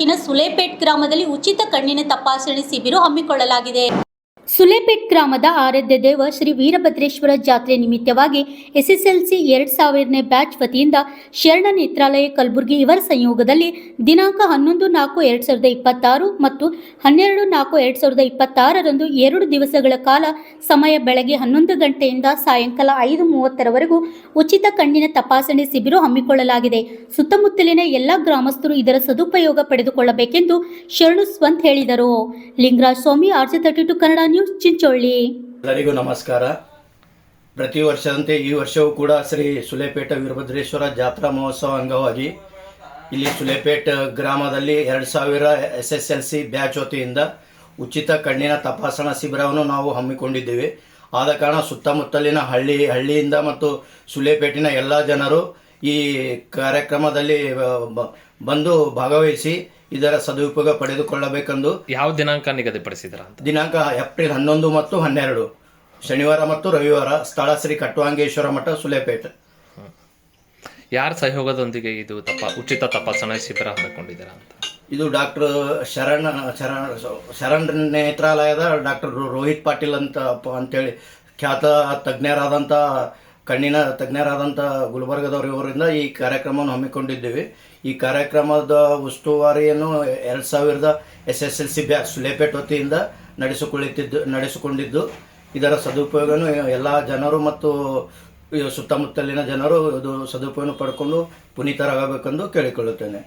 ತಾಲೂಕಿನ ಸುಲೇಪೇಟ್ ಗ್ರಾಮದಲ್ಲಿ ಉಚಿತ ಕಣ್ಣಿನ ತಪಾಸಣೆ ಶಿಬಿರ ಹಮ್ಮಿಕೊಳ್ಳಲಾಗಿದೆ. ಸುಲೇಪೇಟ್ ಗ್ರಾಮದ ಆರಾಧ್ಯ ದೇವ ಶ್ರೀ ವೀರಭದ್ರೇಶ್ವರ ಜಾತ್ರೆ ನಿಮಿತ್ತವಾಗಿ ಎಸ್ಎಸ್ಎಲ್ಸಿ 2000ನೇ ಬ್ಯಾಚ್ ವತಿಯಿಂದ ಶರಣ ನೇತ್ರಾಲಯ ಕಲಬುರಗಿ ಇವರ ಸಂಯೋಗದಲ್ಲಿ ದಿನಾಂಕ 11/4/2026 ಮತ್ತು 12/4/2026ರಂದು 2 ದಿವಸಗಳ ಕಾಲ ಸಮಯ ಬೆಳಗ್ಗೆ 11 ಗಂಟೆಯಿಂದ ಸಾಯಂಕಾಲ 5:30ರವರೆಗೂ ಉಚಿತ ಕಣ್ಣಿನ ತಪಾಸಣೆ ಶಿಬಿರ ಹಮ್ಮಿಕೊಳ್ಳಲಾಗಿದೆ. ಸುತ್ತಮುತ್ತಲಿನ ಎಲ್ಲ ಗ್ರಾಮಸ್ಥರು ಇದರ ಸದುಪಯೋಗ ಪಡೆದುಕೊಳ್ಳಬೇಕೆಂದು ಶರಣು ಸ್ವಂತ ಹೇಳಿದರು. ಲಿಂಗರಾಜ ಸ್ವಾಮಿ, RJ32 ಕನ್ನಡ ನ್ಯೂಸ್, ಚಿಂಚೋಳಿ. ಎಲ್ಲರಿಗೂ ನಮಸ್ಕಾರ. ಪ್ರತಿ ವರ್ಷದಂತೆ ಈ ವರ್ಷವೂ ಕೂಡ ಶ್ರೀ ಸುಲೇಪೇಟ ವೀರಭದ್ರೇಶ್ವರ ಜಾತ್ರಾ ಮಹೋತ್ಸವ ಅಂಗವಾಗಿ ಇಲ್ಲಿ ಸುಲೇಪೇಟ್ ಗ್ರಾಮದಲ್ಲಿ 2000 SSLC ಬ್ಯಾಚ್ ವತಿಯಿಂದ ಉಚಿತ ಕಣ್ಣಿನ ತಪಾಸಣಾ ಶಿಬಿರವನ್ನು ನಾವು ಹಮ್ಮಿಕೊಂಡಿದ್ದೇವೆ. ಆದ ಕಾರಣ ಸುತ್ತಮುತ್ತಲಿನ ಹಳ್ಳಿಯಿಂದ ಮತ್ತು ಸುಲೇಪೇಟಿನ ಎಲ್ಲ ಜನರು ಈ ಕಾರ್ಯಕ್ರಮದಲ್ಲಿ ಬಂದು ಭಾಗವಹಿಸಿ ಇದರ ಸದುಪಯೋಗ ಪಡೆದುಕೊಳ್ಳಬೇಕೆಂದು. ಯಾವ ದಿನಾಂಕ ನಿಗದಿಪಡಿಸಿದ್ರ? ದಿನಾಂಕ ಏಪ್ರಿಲ್ 11 ಮತ್ತು 12 ಶನಿವಾರ ಮತ್ತು ರವಿವಾರ. ಸ್ಥಳ ಶ್ರೀ ಕಟ್ಟುವಾಂಗೇಶ್ವರ ಮಠ, ಸುಲೇಪೇಟ್. ಯಾರ ಸಹಯೋಗದೊಂದಿಗೆ ಇದು ಉಚಿತ ತಪಾಸಣಾ ಶಿಬಿರ ಹಮ್ಮಿಕೊಂಡಿದ್ದೀರಾ ಅಂತ? ಇದು ಡಾಕ್ಟರ್ ಶರಣ್ ನೇತ್ರಾಲಯದ ಡಾಕ್ಟರ್ ರೋಹಿತ್ ಪಾಟೀಲ್ ಅಂತೇಳಿ ಖ್ಯಾತ ತಜ್ಞರಾದಂಥ ಕಣ್ಣಿನ ತಜ್ಞರಾದಂಥ ಗುಲ್ಬರ್ಗದವರು ಇವರಿಂದ ಈ ಕಾರ್ಯಕ್ರಮವನ್ನು ಹಮ್ಮಿಕೊಂಡಿದ್ದೇವೆ. ಈ ಕಾರ್ಯಕ್ರಮದ ಉಸ್ತುವಾರಿಯನ್ನು 2000 SSLC ಬ್ಯಾಚ್ ಸುಲೇಪೇಟ್ ವತಿಯಿಂದ ನಡೆಸಿಕೊಂಡಿದ್ದು ಇದರ ಸದುಪಯೋಗವನ್ನು ಎಲ್ಲ ಜನರು ಮತ್ತು ಸುತ್ತಮುತ್ತಲಿನ ಜನರು ಇದು ಸದುಪಯೋಗ ಪಡ್ಕೊಂಡು ಪುನೀತರಾಗಬೇಕೆಂದು ಕೇಳಿಕೊಳ್ಳುತ್ತೇನೆ.